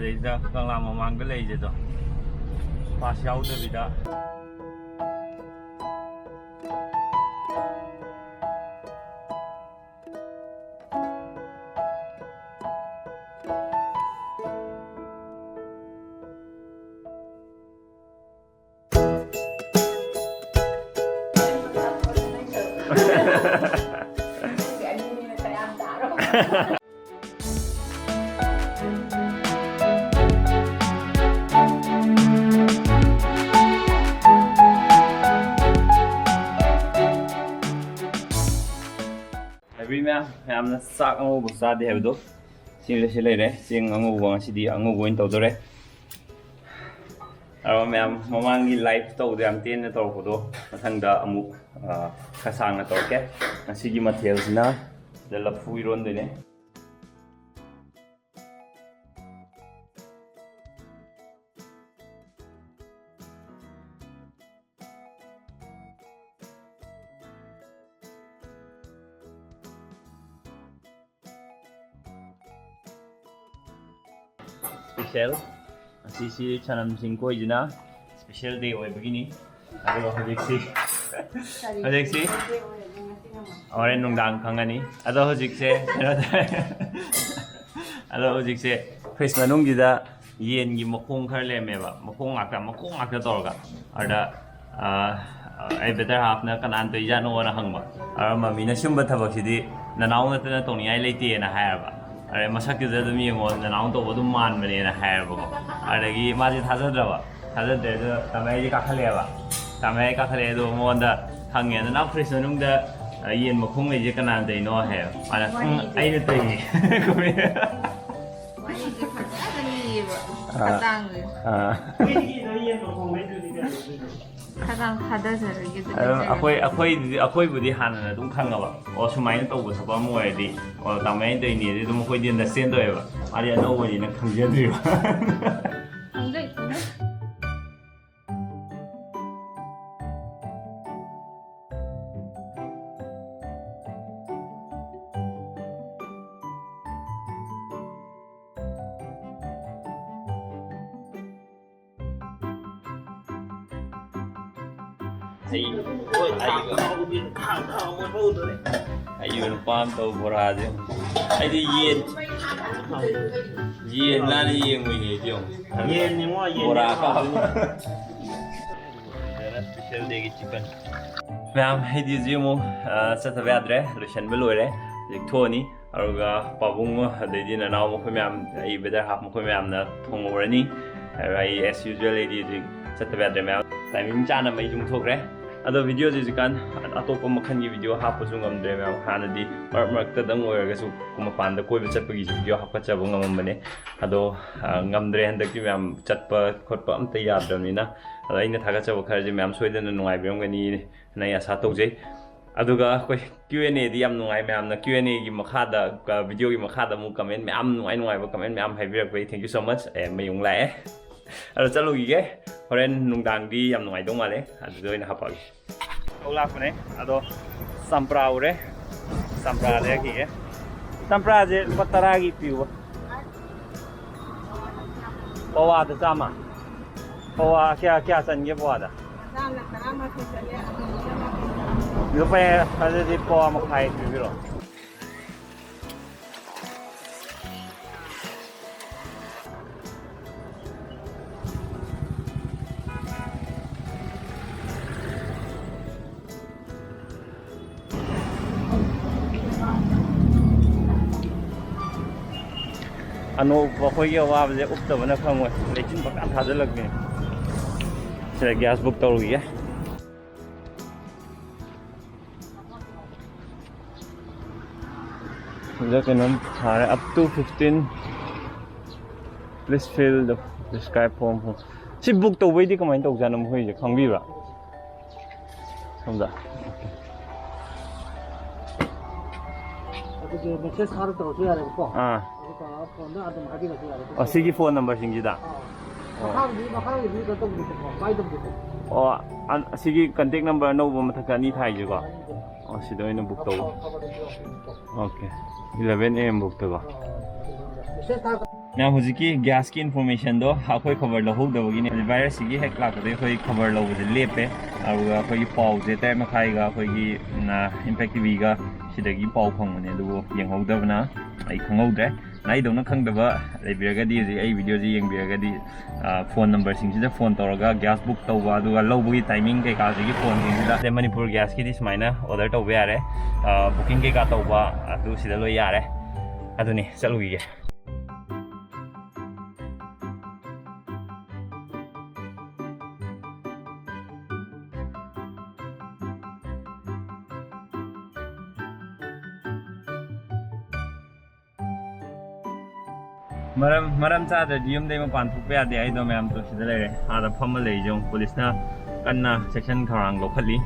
시대이다 강남 망글레 이제도 파샤우드비다. Em sak angu busa di hebdo sile re sing angu wang sidi angu goin to dore aro mem mamangi live to de am tin to photo mathangda amuk khasang na to ke asigi mathel sina de la fui ron de ne special asisi chanam singko ijina special day hoy begini ado hojiksi ore nungdang khangani ado hojikse ado hojikse Christmas nungida yen gi mokong khar lemeba mokong akta torga ada ai better half na kanan to ijano na hangba ara mami na shumba thabak sidi nanaw na tana toni ai leite na hayaba अरे मशक की ज़रूरत नहीं है वो noun तो वो तो मान बने ना है वो अरे कि माजी थाज़र रहा थाज़र दे तो तमें ये काखले तो वो अंदर हंगे ना ना फ्रेश नूंग दा ये मखूंग में ये कनान दे नो है माना आई ने तो ये कोई अखोई बुद्धि हाना तुम खांगबा और सुमाइन तो वो सब मोयदी और तमें तो इन्हीं तुम कोई दिन दस्तें तो है बा अरे नो वो इन्हें खंजे तो ayo pam to bora de ai di yen na ni yen wi ni jong yen ni mo yen bora ka special day ki chicken ma'am hai di jimo sata vadre lushan belore dik thoni aruga pabung de di na naw mo khoi ma'am ai better half mo khoi ma'am na thong orani ai as usual di sata vadre ma'am timing chana mai jung thok re अदो video जी कान अतोप मखन की video हापसु ngमद्रे ma'am हानदी मरमरक्ता दंग ओरगसु कुमपान the कोइब चटपगी video हापचब ngमबने अदो ngमद्रे हंदकी ma'am Chatap खोटप अमत यादरनिना अदो इना थागचब खरजे ma'am सोइदन नुंगाइबेमगनी नै आशा तौजै अदुगा कोइ Q&A दी याम नुंगाइ ma'am ना Q&A की मखादा वीडियो की मखादा मु कमेंट मैम नुंगाइबा कमेंट मैम हाइबिरकबै थैंक यू सो मच ए मयुंग लाए अदो चलुगिगे होरेन नुंगदांगदी याम नुंगाइदों माले अदो इना हापागी औलाकने अदो संप्रा उरे संप्रा दे की है संप्रा जे पतरा की पियो पवा द चामा पवा क्या संगे पवा दा यो पे अदे दि पवा मखाइ पिबिरो अनो बखोई अवाब जे उक्तबना खंगो लेकिन बका थाज लगने से गैस बुक तौर गया कैनम up to 15 please fill the describe form si book to wait कमाइन तो जानम होई जे खंगबिबा समझा अदो मैसेज सारो तो यारे को असिगी फोन नंबर सिंगिदा असिगी कांटेक्ट नंबर अनौब मथक अनी थाइजेको असिदा ओइना बुक तौ ओके 11 AM बुक तौ Now, hujiki gas ki information do akoi cover lo hog dawagi ni virus gi hek la ko de khoi cover lo je lepe aru khoi pau je tai ma khai ga khoi gi na impact tv ga sidagi pau phang ne du yeng hog dabna ai khangau dre nai dong na khang daba le biraga di ji ai video ji yeng biraga di phone number sing sida phone toraga gas book tawba du lo bu timing ke ka ji phone sing sida de manipur gas ki dis maina order tawba yare booking ke ka tawba adu sida lo yare aduni chalu gi maram cha da yum dei ma pan thu pe ade ai do myam to sida le ha da pham le jong police na kanna section kharang lo khali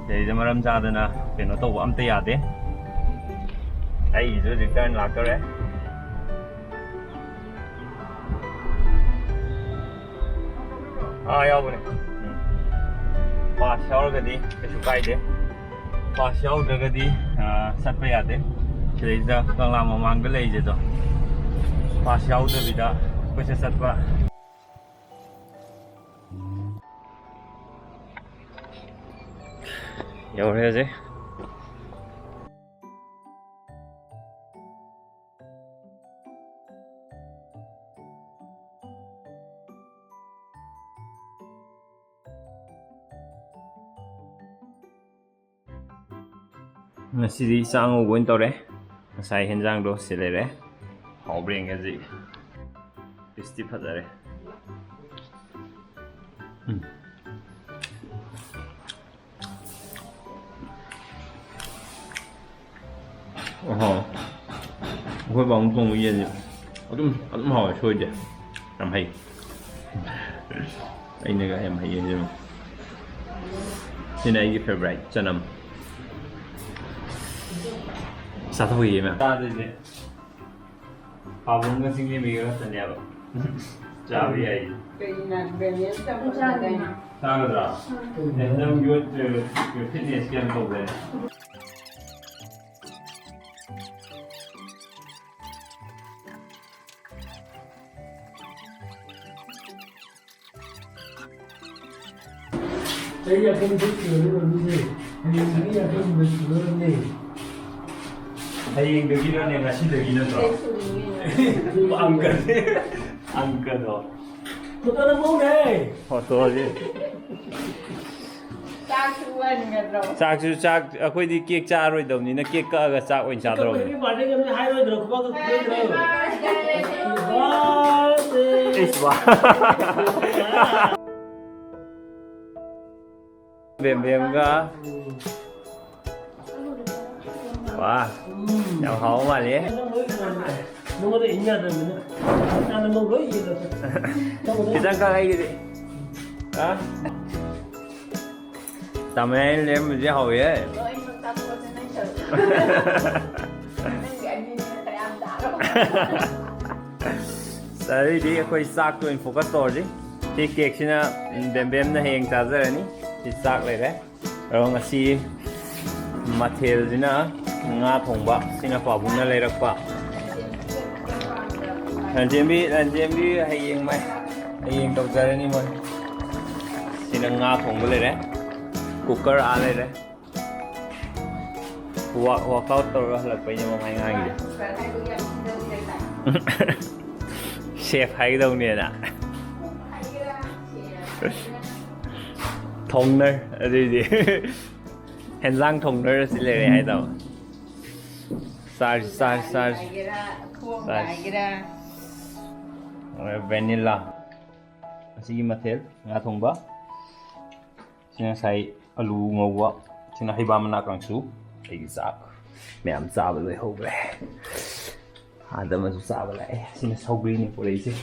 dei da maram cha da na keno to am te ya de ai zo return la kare ya bune pa shaur ga di ke su kai de pa shaur ga di sat pe ya de dei da kang la ma mang ga le je do pa shaur da bida ko se sat pa yo re je Masih sang ugun tore, saya henjang do selere, hobring aja, pisti padare. Gue bang tunggu aja, aduh mau show aja, ramai. Ini gak ramai aja. Ini lagi favorite, canam. Satu lagi mana? Ada je. Abang kan sini mega tanya apa? Cabai aja. Keinginan beliau sama saja. Sangat dah. Endam jual fitness kian kau beli. Saya akan berjuang ni. Ini akan berjuang ni. Hayeng degi na nga si degi na to. Angka to. Kita nak mau deh. Photo je. Chak suan ngadro. Chak akoi di cake cha roi dom ni na cake ka ga chak oin cha dro. Ini party kan hai roi dro ko ko. Iswa. Bem ga. Wah, yang hao mà nhé. Nó có thể nhặt rồi mình. Ăn nó gối gì rồi. Kita kan kayak gitu. Hah? Tamai lem je hao ye. Rồi anh muốn tao có nên chờ. Nên anh như phải ăn đã rồi. Sari di akoi sak to info ka tor ji. Ti cake sina bem na heng cha zara ni. Ti sak le re. Ro ngasi mathel jina nga thongba sina pa bungna leirakpa lanjembi hayeng mai hayeng tawjarani moi sina nga thongba le re cooker a le re workout tor halak pai ni mai nga gi chef hai dong ne na thongner adi henjang thongner si le re hai daw sar vanilla asigi mathel nga thongba sina sai alu ngawwa sina hiba mana krangsu ai sak meam chaba loi hobre adama su chaba lai sina sogri ni porei se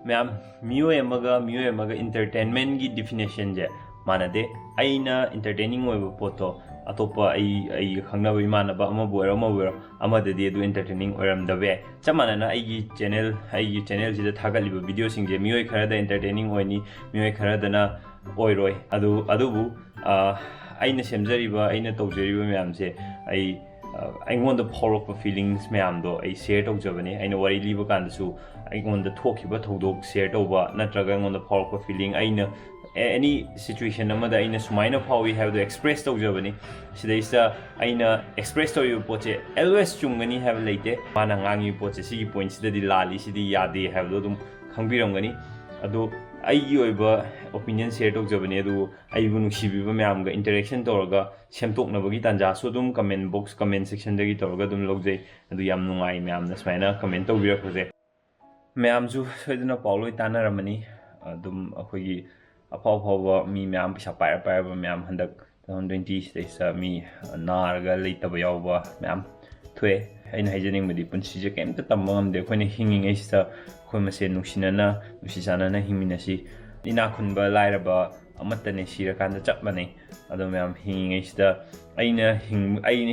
ma'am मियो एमगा entertainment की definition जे मानदे आइना entertaining ओइबो पोतो ꯑꯇꯣꯞꯄ ꯑꯩ ꯈꯪꯅꯕ ꯏꯃꯥꯟꯅꯕ ꯑꯃꯕꯨ ꯑꯣꯏꯔꯣ ꯑꯃꯗꯗꯤ ꯑꯗꯨ entertaining ꯑꯣꯏꯔꯝꯗꯕ ꯌꯥꯏ ꯆꯞ ꯃꯥꯟꯅꯅ ꯑꯩꯒꯤ ꯆꯦꯅꯦꯜꯁꯤꯗ ꯊꯥꯒꯠꯂꯤꯕ ꯚꯤꯗꯤꯑꯣꯁꯤꯡꯁꯦ ꯃꯤꯑꯣꯏ ꯈꯔꯗ entertaining ꯑꯣꯏꯅꯤ ꯃꯤꯑꯣꯏ ꯈꯔꯗꯅ ꯑꯣꯏꯔꯣꯏ ꯑꯗꯨꯕꯨ ꯑꯩꯅ ꯁꯦꯝꯖꯔꯤꯕ ꯑꯩꯅ ꯇꯧꯖꯔꯤꯕ ꯃꯌꯥꯝꯁꯦ ꯑꯩꯉꯣꯟꯗ ꯐꯥꯎꯔꯛꯄ ꯐꯤꯂꯤꯡꯁ ꯃꯌꯥꯝꯗꯣ ꯑꯩ ꯁꯦꯌꯔ ꯇꯧꯖꯕꯅꯦ ꯑꯩꯅ ꯋꯥꯔꯤ ꯂꯤꯕ ꯀꯥꯟꯗꯁꯨ ꯑꯩꯉꯣꯟꯗ ꯊꯣꯛꯈꯤꯕ ꯊꯧꯗꯣꯛ ꯁꯦꯌꯔ ꯇꯧꯕ ꯅꯠꯇ꯭ꯔꯒ ꯑꯩꯉꯣꯟꯗ ꯐꯥꯎꯔꯛꯄ ꯐꯤꯂꯤꯡ ꯑꯩꯅ any situation amada aina sumaina phawi have express tawjabani sidaisa aina express tawib poche always chungani have leite mana ngangi poche sigi point sidadi lali sidi yade have dum khangbiramgani adu aigi oiba opinion share tawjabani adu aibu nusibiba mayamga interaction tawraga semtoknabagi tanja so dum comment box comment section dagi tawraga dum logjai adu yam nungai mayamna smaina comment tawbirakhoje mayamju soiduna pauloi tanaramani adum akhogi अफाव मी ma'am पैसा पाइब ma'am हंदक 2020 सिदैसा मी नारगा लेतब यावबा मैम थोए अइन हाइजनिंगबदी पुंसीजे केमता तम्बा ngamde अखोइने हिंगिङैसिदा अखोइ मसे नुसिनना नुसिसानना हिंमिनसी इना खुनबा लाइरबा अमतने सिरकान्दा चपमने अदो मैम हिंगिङैसिदा अइना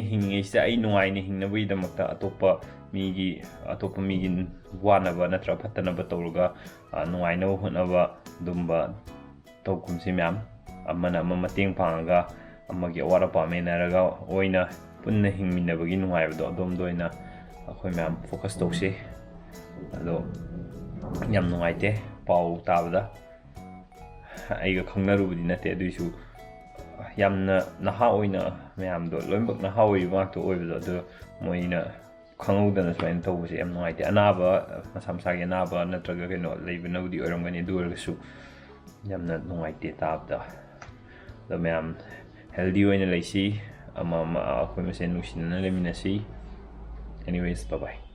हिंगिङैसिदा अइ नुङाइने हिंनबैदमक्ता अतोप्पा मीगी वानबा नत्रा फत्तनबा तौरगा नुङाइनबा होनबा दुम्बा तौकुमसी मैम अमना मतेंग पांगा अमगी अवारा पामेनरगा ओइना पुन्ना हिंमिनबगी नुङाइबदो अदोमदो ओइना अखोइ मैम फोकस तौसे अदो याम नुङाइते पाउ ताबदा आइगा खंगनरुबदी नते अदुइसु यामना नहा ओइना मैमदो लोइमबक नहा ओइबाक्तो ओइबदो अदो मोइना खंगौदना सुमाइन तौबसे याम नुङाइते अनाबा मसामसागे अनाबा नत्रगा केनो लेबनबदी ओइरमगनि दुरगसु yamna nungaite tabda the ma'am healthy oina laisi ama akhoi mase nusinana leminasi anyways bye bye